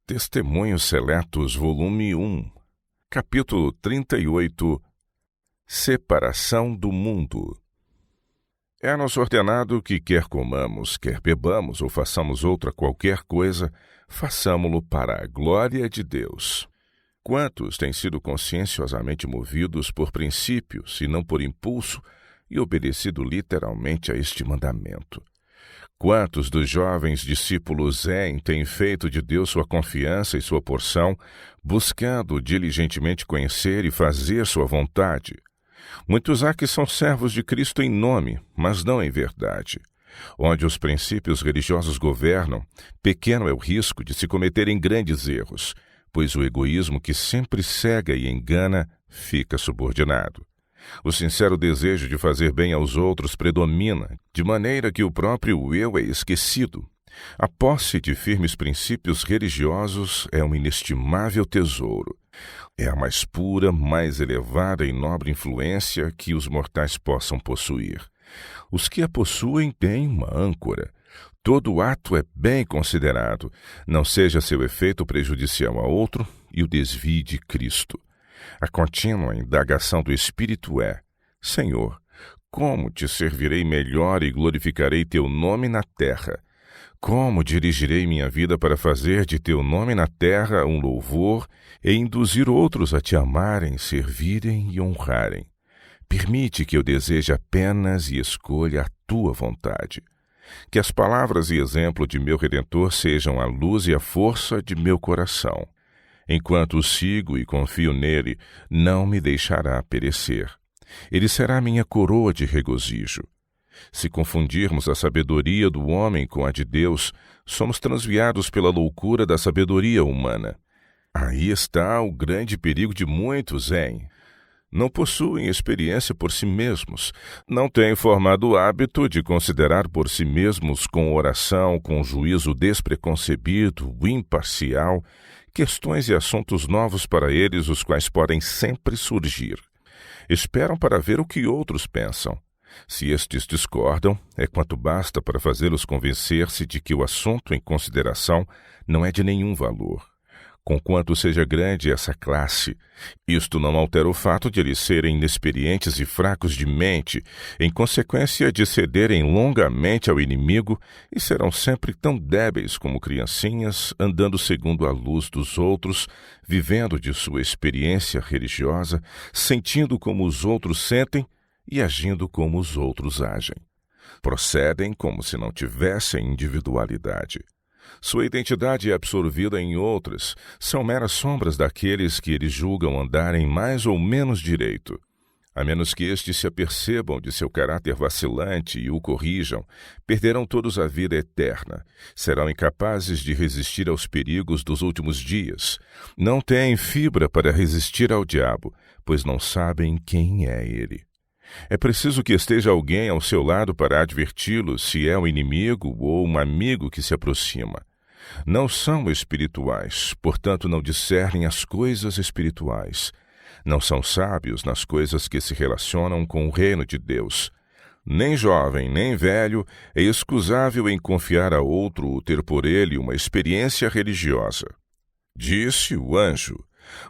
Testemunhos Seletos, volume 1, capítulo 38, Separação do mundo. É-nos ordenado que quer comamos, quer bebamos ou façamos outra qualquer coisa, façamo-lo para a glória de Deus. Quantos têm sido conscienciosamente movidos por princípios e não por impulso e obedecido literalmente a este mandamento? Quantos dos jovens discípulos Zen têm feito de Deus sua confiança e sua porção, buscando diligentemente conhecer e fazer sua vontade? Muitos há que são servos de Cristo em nome, mas não em verdade. Onde os princípios religiosos governam, pequeno é o risco de se cometerem grandes erros, pois o egoísmo que sempre cega e engana fica subordinado. O sincero desejo de fazer bem aos outros predomina, de maneira que o próprio eu é esquecido. A posse de firmes princípios religiosos é um inestimável tesouro. É a mais pura, mais elevada e nobre influência que os mortais possam possuir. Os que a possuem têm uma âncora. Todo ato é bem considerado, não seja seu efeito prejudicial a outro, e o desvie de Cristo. A contínua indagação do Espírito é: Senhor, como te servirei melhor e glorificarei teu nome na terra? Como dirigirei minha vida para fazer de teu nome na terra um louvor e induzir outros a te amarem, servirem e honrarem? Permite que eu deseje apenas e escolha a tua vontade. Que as palavras e exemplo de meu Redentor sejam a luz e a força de meu coração. Enquanto o sigo e confio nele, não me deixará perecer. Ele será minha coroa de regozijo. Se confundirmos a sabedoria do homem com a de Deus, somos transviados pela loucura da sabedoria humana. Aí está o grande perigo de muitos, hein? Não possuem experiência por si mesmos, não têm formado o hábito de considerar por si mesmos com oração, com juízo despreconcebido, imparcial, questões e assuntos novos para eles, os quais podem sempre surgir. Esperam para ver o que outros pensam. Se estes discordam, é quanto basta para fazê-los convencer-se de que o assunto em consideração não é de nenhum valor. Conquanto seja grande essa classe, isto não altera o fato de eles serem inexperientes e fracos de mente, em consequência de cederem longamente ao inimigo, e serão sempre tão débeis como criancinhas, andando segundo a luz dos outros, vivendo de sua experiência religiosa, sentindo como os outros sentem e agindo como os outros agem. Procedem como se não tivessem individualidade. Sua identidade é absorvida em outras, são meras sombras daqueles que eles julgam andarem mais ou menos direito. A menos que estes se apercebam de seu caráter vacilante e o corrijam, perderão todos a vida eterna, serão incapazes de resistir aos perigos dos últimos dias. Não têm fibra para resistir ao diabo, pois não sabem quem é ele. É preciso que esteja alguém ao seu lado para adverti-lo se é um inimigo ou um amigo que se aproxima. Não são espirituais, portanto não discernem as coisas espirituais. Não são sábios nas coisas que se relacionam com o reino de Deus. Nem jovem, nem velho é excusável em confiar a outro ou ter por ele uma experiência religiosa. Disse o anjo: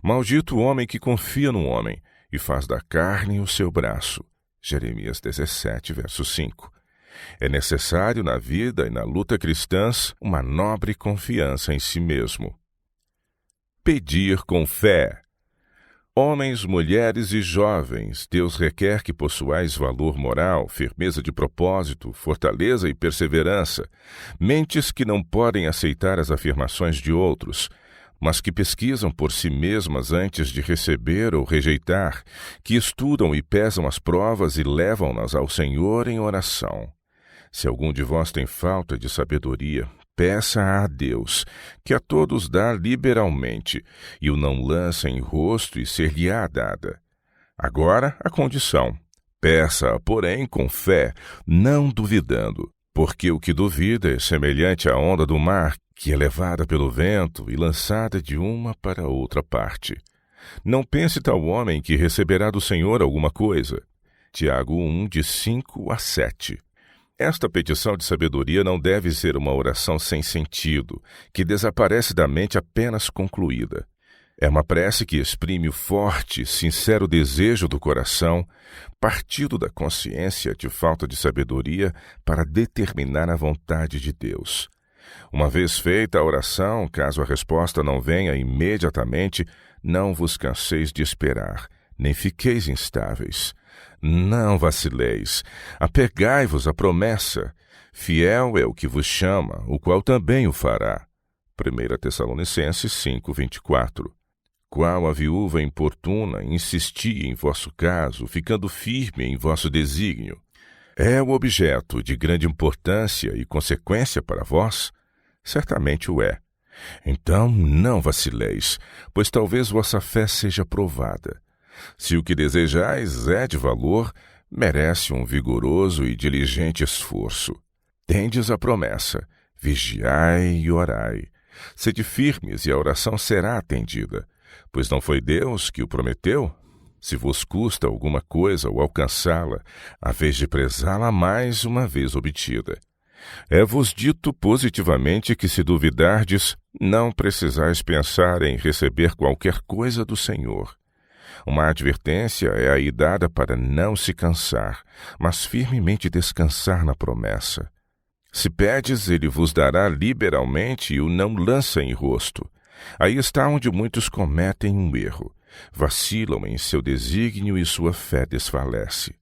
Maldito o homem que confia no homem e faz da carne o seu braço. Jeremias 17, verso 5. É necessário na vida e na luta cristãs uma nobre confiança em si mesmo. Pedir com fé. Homens, mulheres e jovens, Deus requer que possuais valor moral, firmeza de propósito, fortaleza e perseverança, mentes que não podem aceitar as afirmações de outros, mas que pesquisam por si mesmas antes de receber ou rejeitar, que estudam e pesam as provas e levam-nas ao Senhor em oração. Se algum de vós tem falta de sabedoria, peça a Deus, que a todos dá liberalmente, e o não lança em rosto e ser-lhe-á dada. Agora, a condição: peça-a, porém, com fé, não duvidando, porque o que duvida é semelhante à onda do mar, que é levada pelo vento e lançada de uma para outra parte. Não pense tal homem que receberá do Senhor alguma coisa. Tiago 1, de 5 a 7. Esta petição de sabedoria não deve ser uma oração sem sentido, que desaparece da mente apenas concluída. É uma prece que exprime o forte, sincero desejo do coração, partido da consciência de falta de sabedoria para determinar a vontade de Deus. Uma vez feita a oração, caso a resposta não venha imediatamente, não vos canseis de esperar, nem fiqueis instáveis. Não vacileis, apegai-vos à promessa. Fiel é o que vos chama, o qual também o fará. 1 Tessalonicenses 5:24. Qual a viúva importuna, insisti em vosso caso, ficando firme em vosso desígnio. É o objeto de grande importância e consequência para vós? Certamente o é. Então não vacileis, pois talvez vossa fé seja provada. Se o que desejais é de valor, merece um vigoroso e diligente esforço. Tendes a promessa, vigiai e orai. Sede firmes e a oração será atendida, pois não foi Deus que o prometeu? Se vos custa alguma coisa o alcançá-la, a vez de prezá-la mais uma vez obtida. É-vos dito positivamente que, se duvidardes, não precisais pensar em receber qualquer coisa do Senhor. Uma advertência é aí dada para não se cansar, mas firmemente descansar na promessa. Se pedes, ele vos dará liberalmente e o não lança em rosto. Aí está onde muitos cometem um erro. Vacilam em seu desígnio e sua fé desfalece.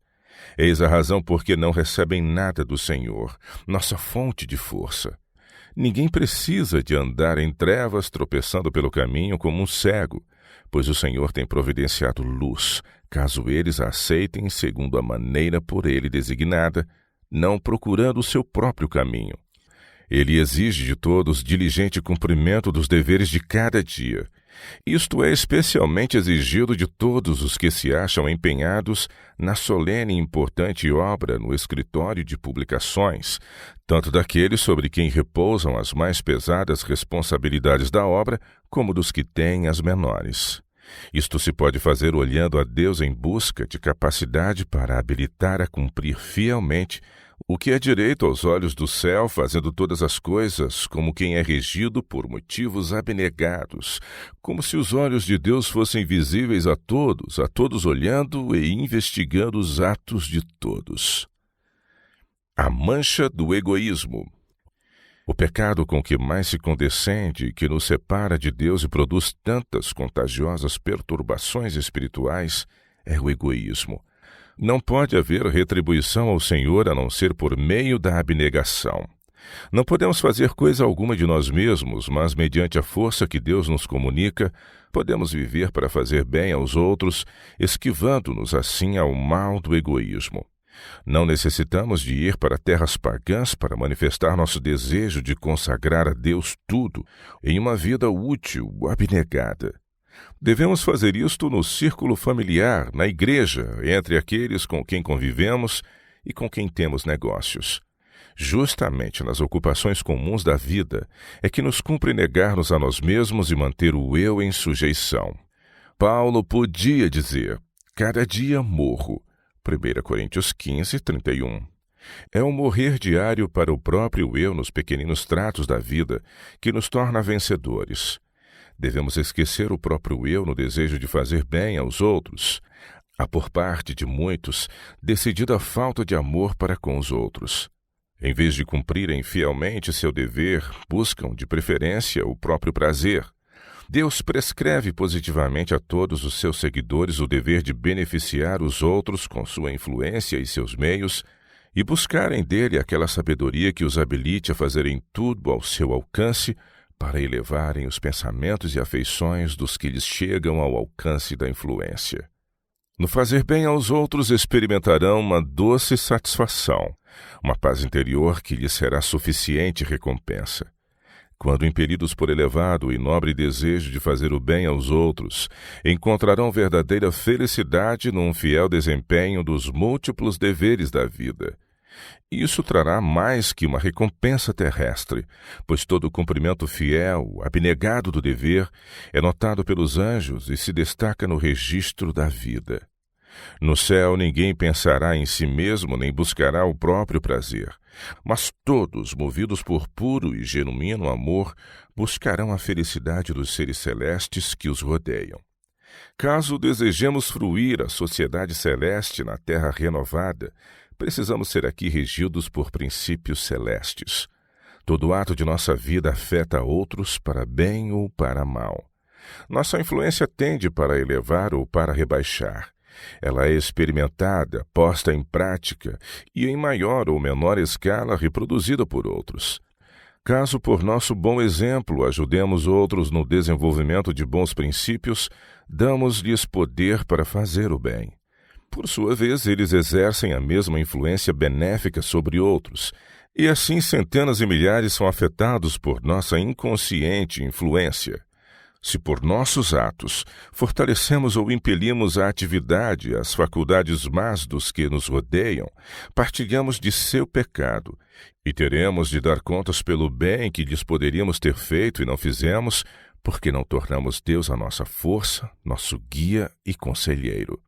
Eis a razão por que não recebem nada do Senhor, nossa fonte de força. Ninguém precisa de andar em trevas tropeçando pelo caminho como um cego, pois o Senhor tem providenciado luz, caso eles a aceitem segundo a maneira por ele designada, não procurando o seu próprio caminho. Ele exige de todos diligente cumprimento dos deveres de cada dia. Isto é especialmente exigido de todos os que se acham empenhados na solene e importante obra no escritório de publicações, tanto daqueles sobre quem repousam as mais pesadas responsabilidades da obra, como dos que têm as menores. Isto se pode fazer olhando a Deus em busca de capacidade para habilitar a cumprir fielmente o que é direito aos olhos do céu, fazendo todas as coisas como quem é regido por motivos abnegados, como se os olhos de Deus fossem visíveis a todos olhando e investigando os atos de todos. A mancha do egoísmo. O pecado com que mais se condescende, que nos separa de Deus e produz tantas contagiosas perturbações espirituais, é o egoísmo. Não pode haver retribuição ao Senhor a não ser por meio da abnegação. Não podemos fazer coisa alguma de nós mesmos, mas mediante a força que Deus nos comunica, podemos viver para fazer bem aos outros, esquivando-nos assim ao mal do egoísmo. Não necessitamos de ir para terras pagãs para manifestar nosso desejo de consagrar a Deus tudo em uma vida útil, abnegada. Devemos fazer isto no círculo familiar, na igreja, entre aqueles com quem convivemos e com quem temos negócios. Justamente nas ocupações comuns da vida é que nos cumpre negar-nos a nós mesmos e manter o eu em sujeição. Paulo podia dizer, cada dia morro. 1 Coríntios 15:31. É o morrer diário para o próprio eu nos pequeninos tratos da vida que nos torna vencedores. Devemos esquecer o próprio eu no desejo de fazer bem aos outros. Há por parte de muitos decidida falta de amor para com os outros. Em vez de cumprirem fielmente seu dever, buscam, de preferência, o próprio prazer. Deus prescreve positivamente a todos os seus seguidores o dever de beneficiar os outros com sua influência e seus meios e buscarem dele aquela sabedoria que os habilite a fazerem tudo ao seu alcance para elevarem os pensamentos e afeições dos que lhes chegam ao alcance da influência. No fazer bem aos outros experimentarão uma doce satisfação, uma paz interior que lhes será suficiente recompensa. Quando impelidos por elevado e nobre desejo de fazer o bem aos outros, encontrarão verdadeira felicidade num fiel desempenho dos múltiplos deveres da vida. Isso trará mais que uma recompensa terrestre, pois todo cumprimento fiel, abnegado do dever, é notado pelos anjos e se destaca no registro da vida. No céu ninguém pensará em si mesmo nem buscará o próprio prazer, mas todos, movidos por puro e genuíno amor, buscarão a felicidade dos seres celestes que os rodeiam. Caso desejemos fruir a sociedade celeste na terra renovada, precisamos ser aqui regidos por princípios celestes. Todo ato de nossa vida afeta outros para bem ou para mal. Nossa influência tende para elevar ou para rebaixar. Ela é experimentada, posta em prática e, em maior ou menor escala, reproduzida por outros. Caso, por nosso bom exemplo, ajudemos outros no desenvolvimento de bons princípios, damos-lhes poder para fazer o bem. Por sua vez, eles exercem a mesma influência benéfica sobre outros, e assim centenas e milhares são afetados por nossa inconsciente influência. Se por nossos atos fortalecemos ou impelimos a atividade as faculdades más dos que nos rodeiam, partilhamos de seu pecado e teremos de dar contas pelo bem que lhes poderíamos ter feito e não fizemos, porque não tornamos Deus a nossa força, nosso guia e conselheiro.